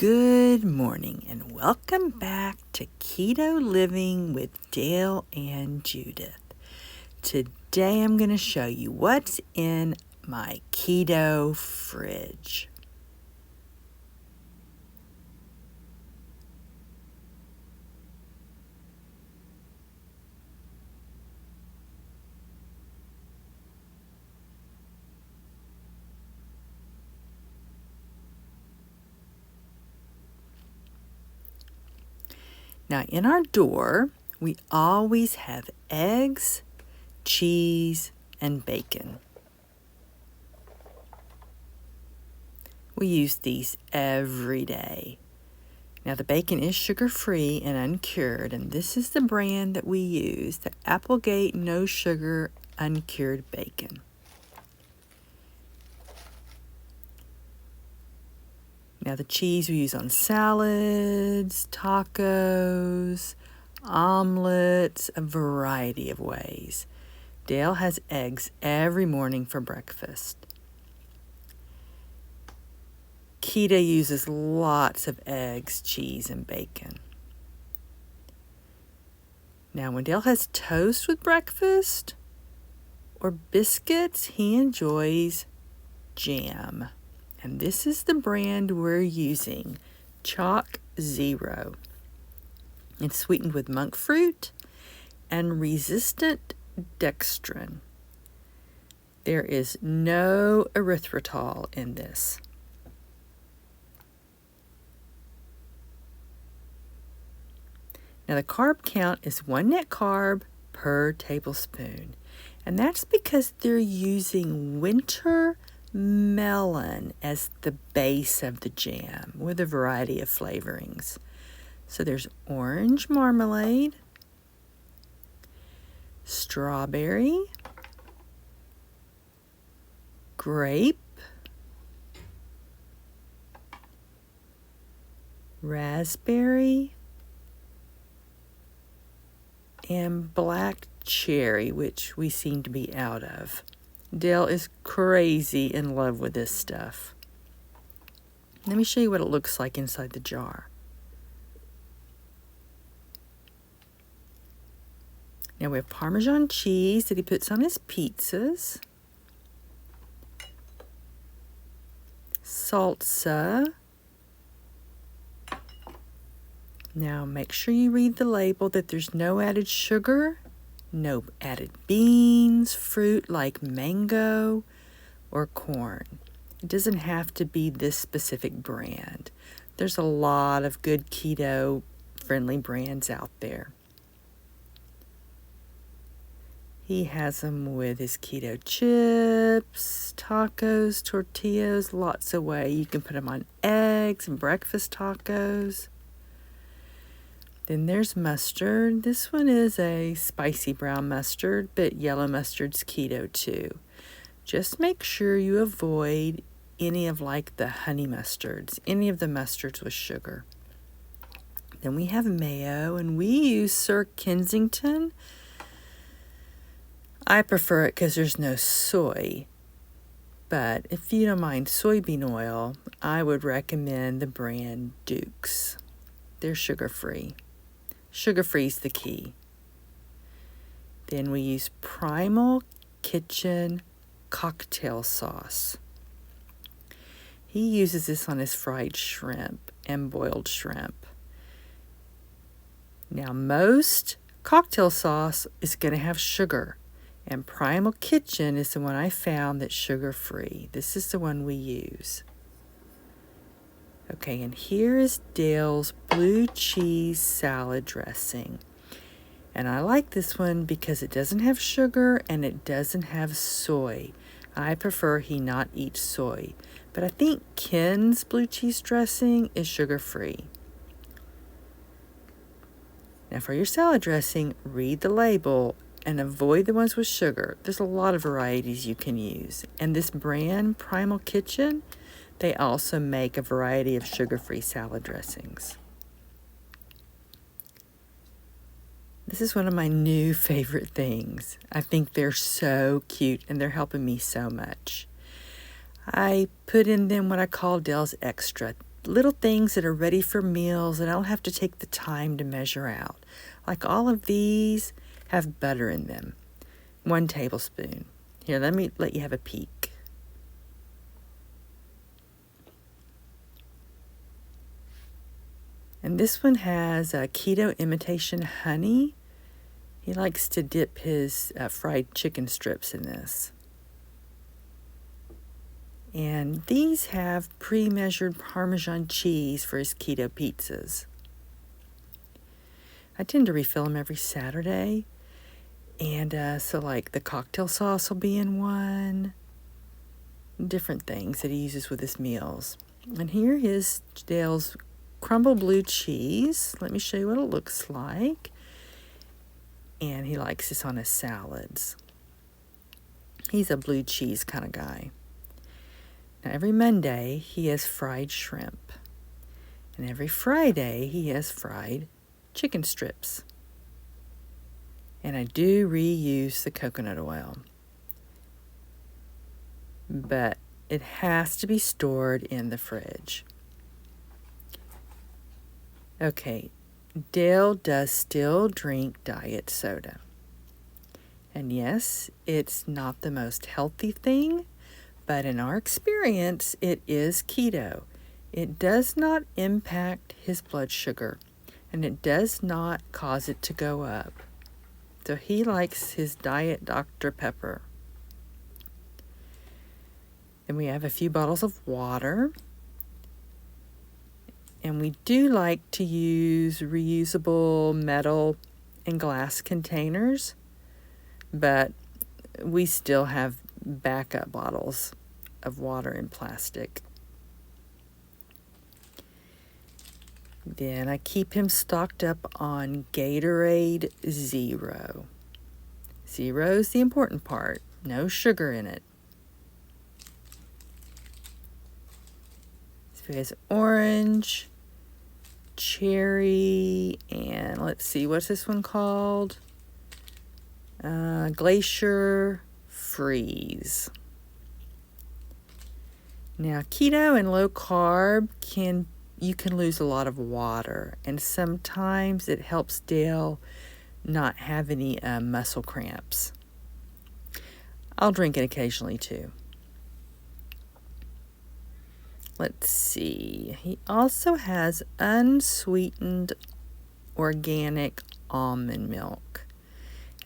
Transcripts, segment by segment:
Good morning and welcome back to Keto Living with Dale and Judith. Today I'm going to show you what's in my keto fridge. Now, in our door, we always have eggs, cheese, and bacon. We use these every day. Now, the bacon is sugar-free and uncured, and this is the brand that we use, the Applegate No Sugar Uncured Bacon. Now, the cheese we use on salads, tacos, omelets, a variety of ways. Dale has eggs every morning for breakfast. Keto uses lots of eggs, cheese, and bacon. Now, when Dale has toast with breakfast or biscuits, he enjoys jam. And this is the brand we're using, Chalk Zero. It's sweetened with monk fruit and resistant dextrin. There is no erythritol in this. Now the carb count is 1 net carb per tablespoon. And that's because they're using winter melon as the base of the jam with a variety of flavorings. So there's orange marmalade, strawberry, grape, raspberry, and black cherry, which we seem to be out of. Dale is crazy in love with this stuff. Let me show you what it looks like inside the jar. Now we have Parmesan cheese that he puts on his pizzas, salsa. Now make sure you read the label that there's no added sugar, no added beans, fruit like mango or corn. It doesn't have to be this specific brand. There's a lot of good keto-friendly brands out there. He has them with his keto chips, tacos, tortillas, lots of ways. You can put them on eggs and breakfast tacos. Then there's mustard. This one is a spicy brown mustard, but yellow mustard's keto too. Just make sure you avoid any of like the honey mustards, any of the mustards with sugar. Then we have mayo, and we use Sir Kensington. I prefer it because there's no soy. But if you don't mind soybean oil, I would recommend the brand Duke's. They're sugar-free. Sugar-free is the key. Then we use Primal Kitchen cocktail sauce. He uses this on his fried shrimp and boiled shrimp. Now, most cocktail sauce is going to have sugar, and Primal Kitchen is the one I found that's sugar-free. This is the one we use. Okay, and here is Dale's blue cheese salad dressing. And I like this one because it doesn't have sugar and it doesn't have soy. I prefer he not eat soy. But I think Ken's blue cheese dressing is sugar-free. Now for your salad dressing, read the label and avoid the ones with sugar. There's a lot of varieties you can use. And this brand, Primal Kitchen, they also make a variety of sugar-free salad dressings. This is one of my new favorite things. I think they're so cute and they're helping me so much. I put in them what I call Dale's Extra little things that are ready for meals and I don't have to take the time to measure out. Like all of these have butter in them. 1 tablespoon. Here, let me let you have a peek. And this one has a keto imitation honey. He likes to dip his fried chicken strips in this. And these have pre-measured Parmesan cheese for his keto pizzas. I tend to refill them every Saturday. And so like the cocktail sauce will be in one. Different things that he uses with his meals. And here is Dale's crumble blue cheese. Let me show you what it looks like. And he likes this on his salads. He's a blue cheese kind of guy. Now every Monday he has fried shrimp. And every Friday he has fried chicken strips. And I do reuse the coconut oil. But it has to be stored in the fridge. Okay, Dale does still drink diet soda. And yes, it's not the most healthy thing, but in our experience, it is keto. It does not impact his blood sugar, and it does not cause it to go up. So he likes his Diet Dr. Pepper. Then we have a few bottles of water. And we do like to use reusable metal and glass containers, but we still have backup bottles of water in plastic. Then I keep him stocked up on Gatorade Zero. Zero is the important part. No sugar in it. So he has orange, cherry, and let's see, what's this one called? Glacier Freeze. Now, keto and low carb you can lose a lot of water, and sometimes it helps Dale not have any muscle cramps. I'll drink it occasionally too. Let's see. He also has unsweetened organic almond milk,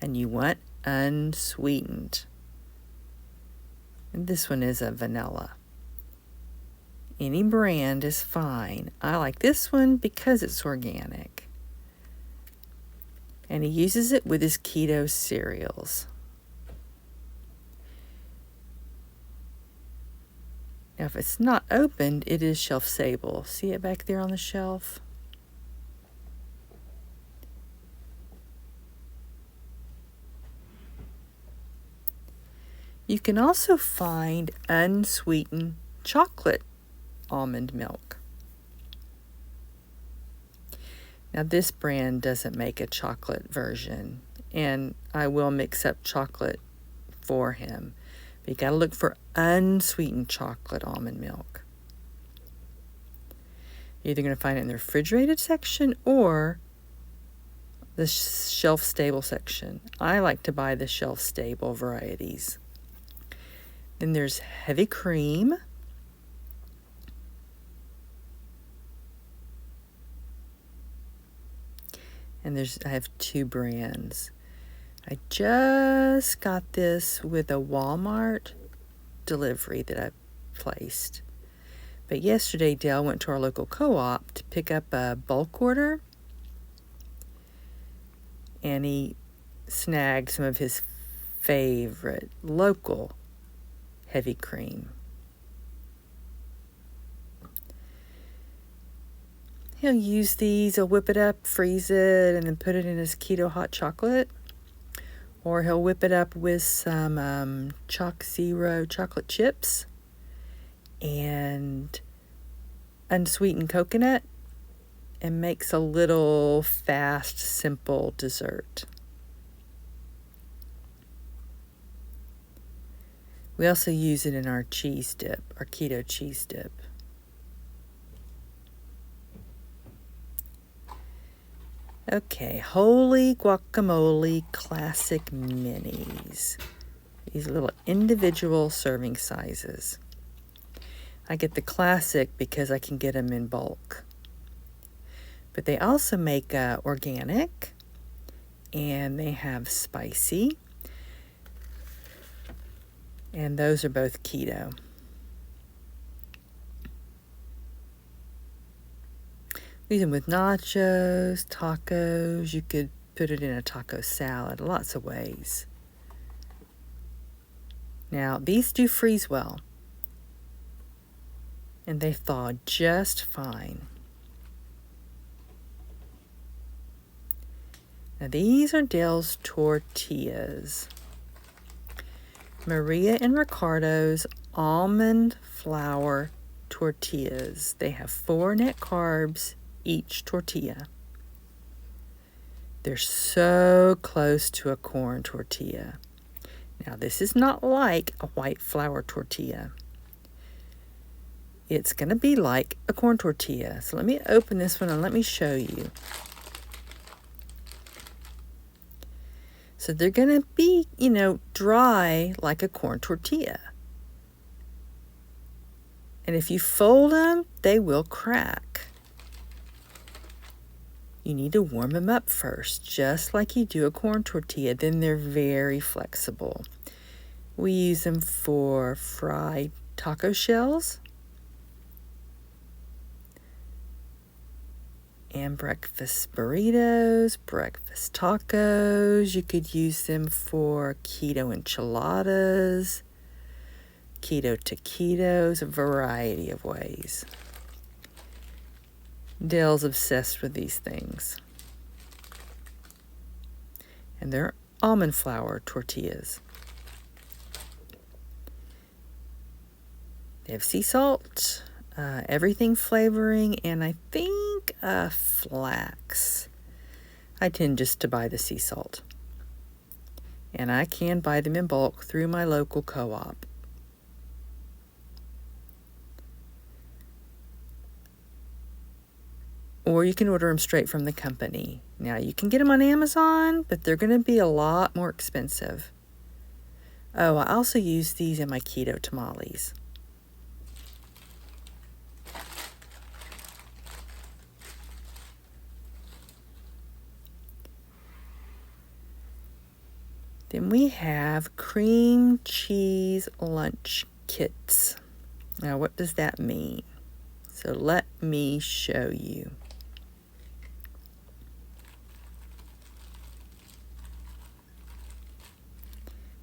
and you want unsweetened. And this one is a vanilla. Any brand is fine. I like this one because it's organic. And he uses it with his keto cereals. Now, if it's not opened, it is shelf-stable. See it back there on the shelf? You can also find unsweetened chocolate almond milk. Now this brand doesn't make a chocolate version, and I will mix up chocolate for him. But you gotta look for unsweetened chocolate almond milk. You're either gonna find it in the refrigerated section or the shelf-stable section. I like to buy the shelf-stable varieties. Then there's heavy cream. And I have 2 brands. I just got this with a Walmart delivery that I placed. But yesterday, Dale went to our local co-op to pick up a bulk order. And he snagged some of his favorite local heavy cream. He'll use these, he'll whip it up, freeze it, and then put it in his keto hot chocolate. Or he'll whip it up with some Chalk Zero chocolate chips and unsweetened coconut, and makes a little fast, simple dessert. We also use it in our cheese dip, our keto cheese dip. Okay, Holy Guacamole Classic Minis. These little individual serving sizes. I get the classic because I can get them in bulk. But they also make organic, and they have spicy, and those are both keto. Use them with nachos, tacos. You could put it in a taco salad, lots of ways. Now, these do freeze well, and they thaw just fine. Now, these are Dale's tortillas. Maria and Ricardo's almond flour tortillas. They have 4 net carbs each tortilla. They're so close to a corn tortilla. Now, this is not like a white flour tortilla. It's going to be like a corn tortilla. So let me open this one and let me show you. So they're going to be, dry like a corn tortilla. And if you fold them, they will crack. You need to warm them up first, just like you do a corn tortilla. Then they're very flexible. We use them for fried taco shells and breakfast burritos, breakfast tacos. You could use them for keto enchiladas, keto taquitos, a variety of ways. Dale's obsessed with these things. And they're almond flour tortillas. They have sea salt, everything flavoring, and I think flax. I tend just to buy the sea salt. And I can buy them in bulk through my local co-op. Or you can order them straight from the company. Now, you can get them on Amazon, but they're going to be a lot more expensive. Oh, I also use these in my keto tamales. Then we have cream cheese lunch kits. Now, what does that mean? So let me show you.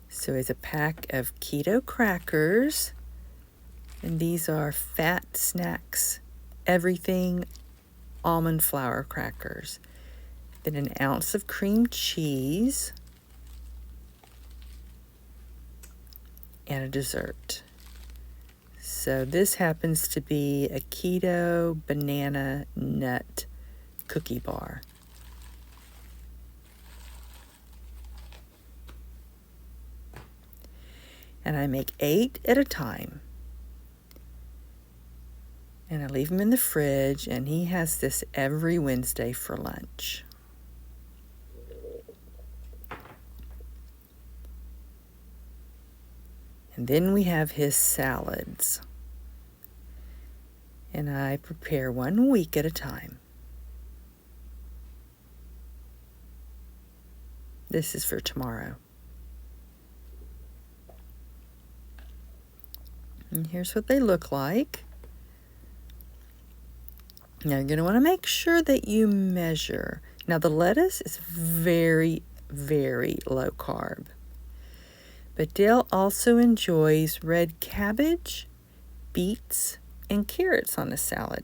So it's a pack of keto crackers, and these are Fat Snacks Everything almond flour crackers. Then an ounce of cream cheese and a dessert. So this happens to be a keto banana nut cookie bar. And I make 8 at a time. And I leave them in the fridge, and he has this every Wednesday for lunch. And then we have his salads. And I prepare 1 week at a time. This is for tomorrow. And here's what they look like. Now you're going to want to make sure that you measure. Now the lettuce is very, very low carb. But Dale also enjoys red cabbage, beets, and carrots on the salad.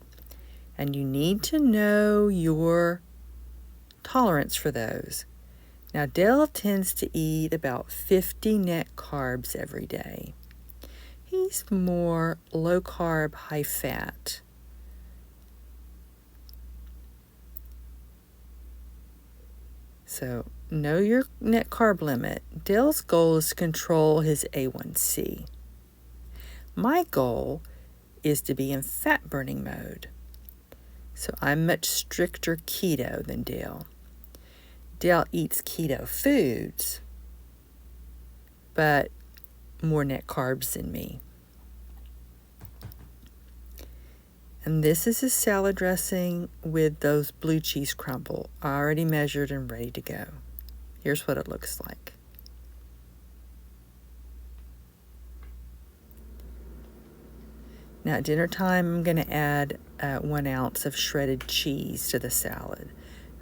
And you need to know your tolerance for those. Now Dale tends to eat about 50 net carbs every day. He's more low carb, high fat. So know your net carb limit. Dale's goal is to control his A1C. My goal is to be in fat burning mode. So I'm much stricter keto than Dale. Dale eats keto foods, but more net carbs than me. And this is his salad dressing with those blue cheese crumble, already measured and ready to go. Here's what it looks like. Now at dinner time, I'm going to add 1 ounce of shredded cheese to the salad.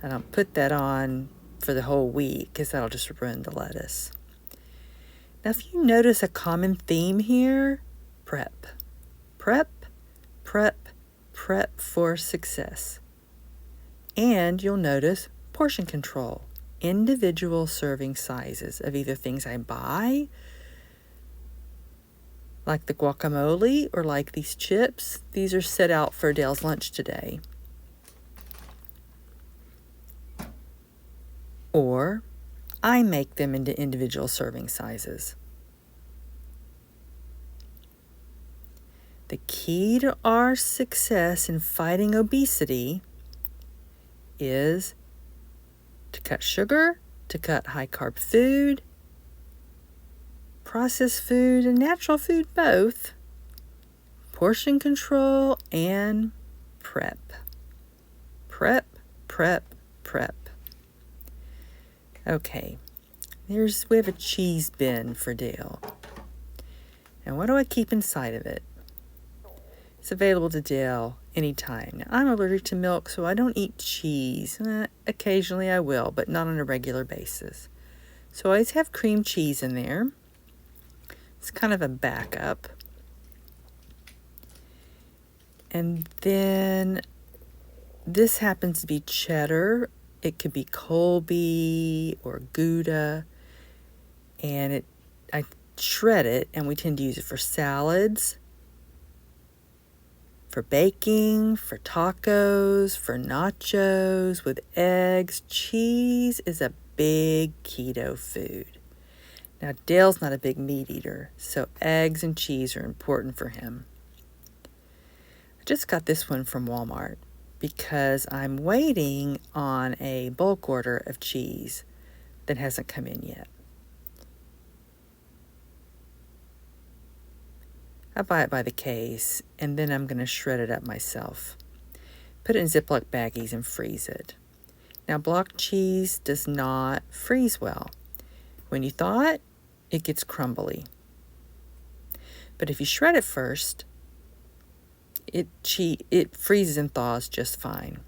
I don't put that on for the whole week because that'll just ruin the lettuce. Now if you notice a common theme here, prep. Prep, prep, prep for success. And you'll notice portion control, individual serving sizes of either things I buy, like the guacamole or like these chips. These are set out for Dale's lunch today. Or I make them into individual serving sizes. The key to our success in fighting obesity is to cut sugar, to cut high-carb food, processed food, and natural food both, portion control, and prep. Prep, prep, prep. Okay, we have a cheese bin for Dale. And what do I keep inside of it? It's available to Dale anytime. Now, I'm allergic to milk, so I don't eat cheese. Occasionally I will, but not on a regular basis. So I always have cream cheese in there. It's kind of a backup. And then this happens to be cheddar. It could be Colby or Gouda. And I shred it, and we tend to use it for salads, for baking, for tacos, for nachos with eggs. Cheese is a big keto food. Now, Dale's not a big meat eater, so eggs and cheese are important for him. I just got this one from Walmart because I'm waiting on a bulk order of cheese that hasn't come in yet. I buy it by the case, and then I'm going to shred it up myself. Put it in Ziploc baggies and freeze it. Now, block cheese does not freeze well. When you thaw it, it gets crumbly. But if you shred it first, it freezes and thaws just fine.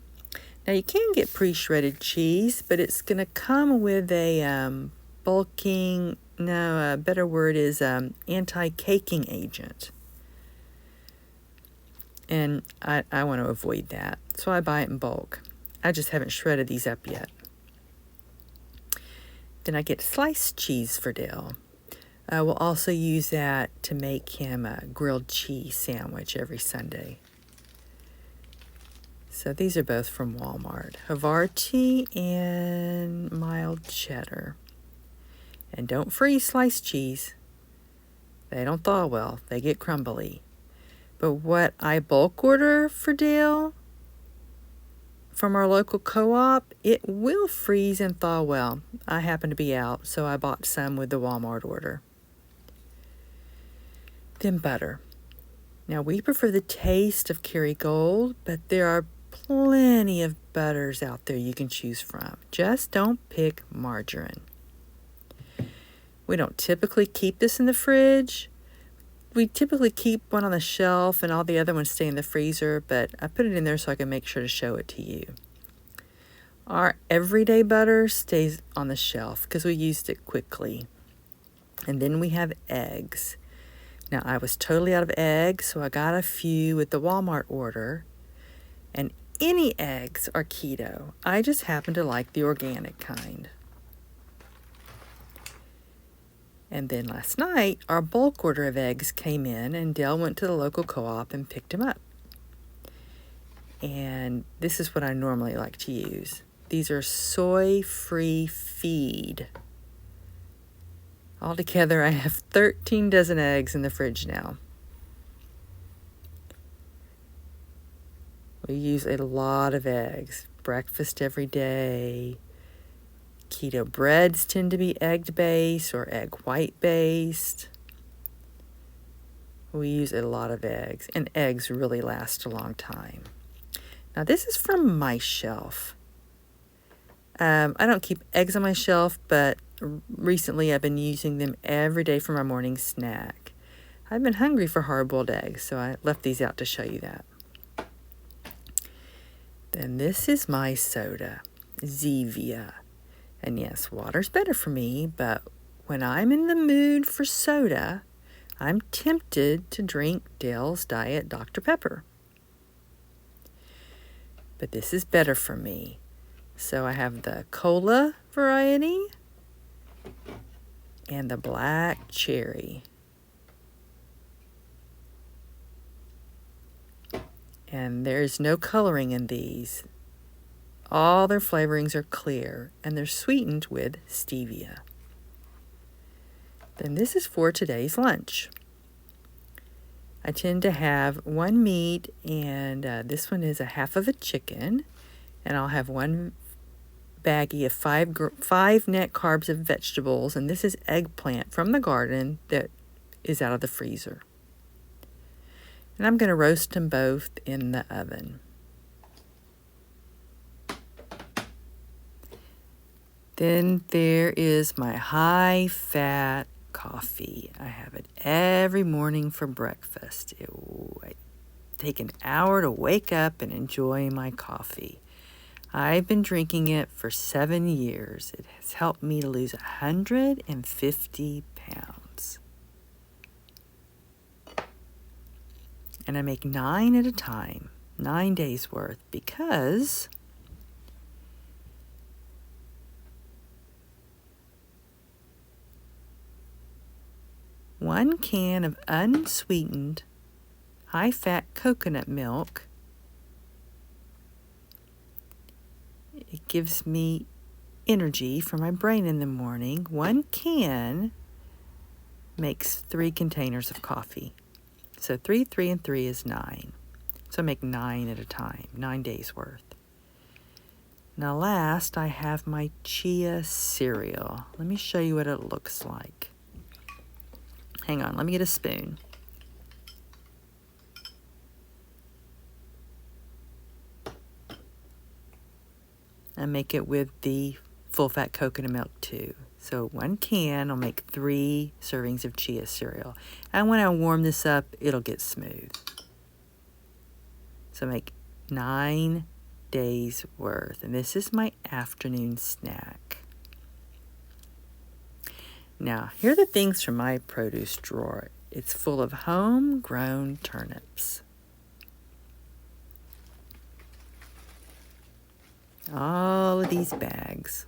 Now, you can get pre-shredded cheese, but it's going to come with a a better word is anti-caking agent. And I want to avoid that, so I buy it in bulk. I just haven't shredded these up yet. Then I get sliced cheese for Dale. We'll also use that to make him a grilled cheese sandwich every Sunday. So these are both from Walmart. Havarti and mild cheddar. And don't freeze sliced cheese. They don't thaw well. They get crumbly. But what I bulk order for Dale from our local co-op, it will freeze and thaw well. I happen to be out, so I bought some with the Walmart order. Then butter. Now, we prefer the taste of Kerrygold, but there are plenty of butters out there you can choose from. Just don't pick margarine. We don't typically keep this in the fridge. We typically keep one on the shelf and all the other ones stay in the freezer, but I put it in there so I can make sure to show it to you. Our everyday butter stays on the shelf because we used it quickly. And then we have eggs. Now, I was totally out of eggs, so I got a few with the Walmart order. And any eggs are keto. I just happen to like the organic kind. And then last night, our bulk order of eggs came in, and Dale went to the local co-op and picked them up. And this is what I normally like to use. These are soy-free feed. Altogether, I have 13 dozen eggs in the fridge now. We use a lot of eggs. Breakfast every day, Keto breads tend to be egg-based or egg white-based. We use a lot of eggs, and eggs really last a long time. Now, this is from my shelf. I don't keep eggs on my shelf, but recently I've been using them every day for my morning snack. I've been hungry for hard-boiled eggs, so I left these out to show you that. Then this is my soda, Zevia. And yes, water's better for me, but when I'm in the mood for soda, I'm tempted to drink Dale's Diet Dr. Pepper. But this is better for me. So I have the cola variety and the black cherry. And there's no coloring in these. All their flavorings are clear, and they're sweetened with stevia. Then this is for today's lunch. I tend to have one meat, and this one is a half of a chicken, and I'll have one baggie of five net carbs of vegetables, and this is eggplant from the garden that is out of the freezer. And I'm going to roast them both in the oven. Then there is my high-fat coffee. I have it every morning for breakfast. I take an hour to wake up and enjoy my coffee. I've been drinking it for 7 years. It has helped me to lose 150 pounds. And I make 9 at a time, 9 days worth, because one can of unsweetened, high-fat coconut milk, it gives me energy for my brain in the morning. One can makes 3 containers of coffee. So 3, 3, and 3 is 9. So I make 9 at a time, 9 days worth. Now last, I have my chia cereal. Let me show you what it looks like. Hang on, let me get a spoon. I make it with the full-fat coconut milk too. So 1 can will make 3 servings of chia cereal. And when I warm this up, it'll get smooth. So make 9 days worth. And this is my afternoon snack. Now, here are the things from my produce drawer. It's full of homegrown turnips. All of these bags.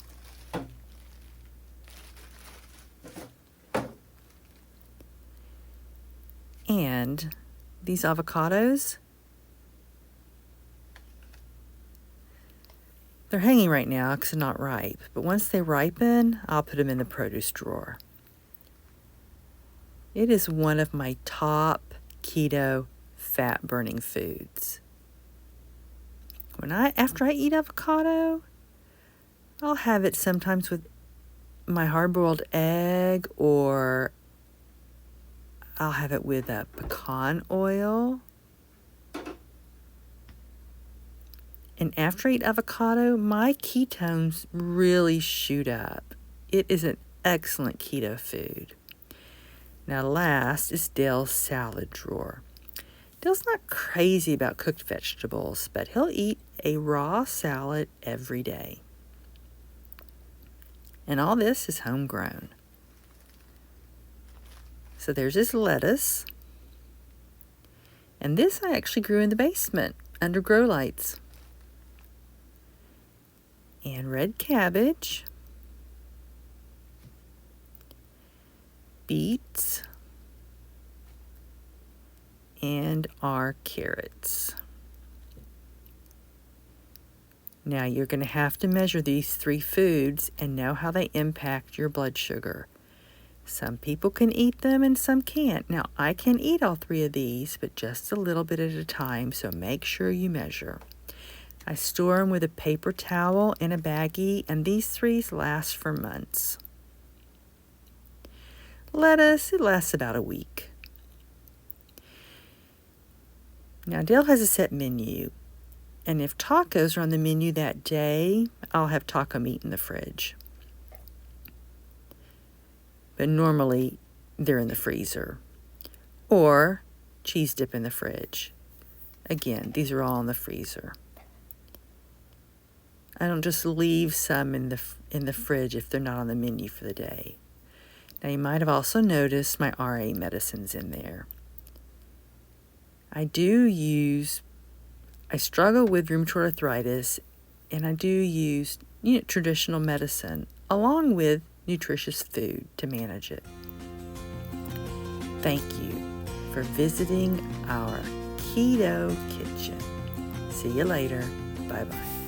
And these avocados, they're hanging right now because they're not ripe. But once they ripen, I'll put them in the produce drawer. It is one of my top keto fat-burning foods. After I eat avocado, I'll have it sometimes with my hard-boiled egg, or I'll have it with pecan oil. And after I eat avocado, my ketones really shoot up. It is an excellent keto food. Now last is Dale's salad drawer. Dale's not crazy about cooked vegetables, but he'll eat a raw salad every day. And all this is homegrown. So there's his lettuce. And this I actually grew in the basement under grow lights. And red cabbage, beets, and our carrots. Now you're going to have to measure these 3 foods and know how they impact your blood sugar. Some people can eat them and some can't. Now I can eat all 3 of these, but just a little bit at a time, so make sure you measure. I store them with a paper towel in a baggie, and these 3 last for months. Lettuce, it lasts about a week. Now, Dale has a set menu, and if tacos are on the menu that day, I'll have taco meat in the fridge. But normally, they're in the freezer. Or cheese dip in the fridge. Again, these are all in the freezer. I don't just leave some in the fridge if they're not on the menu for the day. Now, you might have also noticed my RA medicines in there. I struggle with rheumatoid arthritis, and I do use traditional medicine along with nutritious food to manage it. Thank you for visiting our Keto Kitchen. See you later. Bye-bye.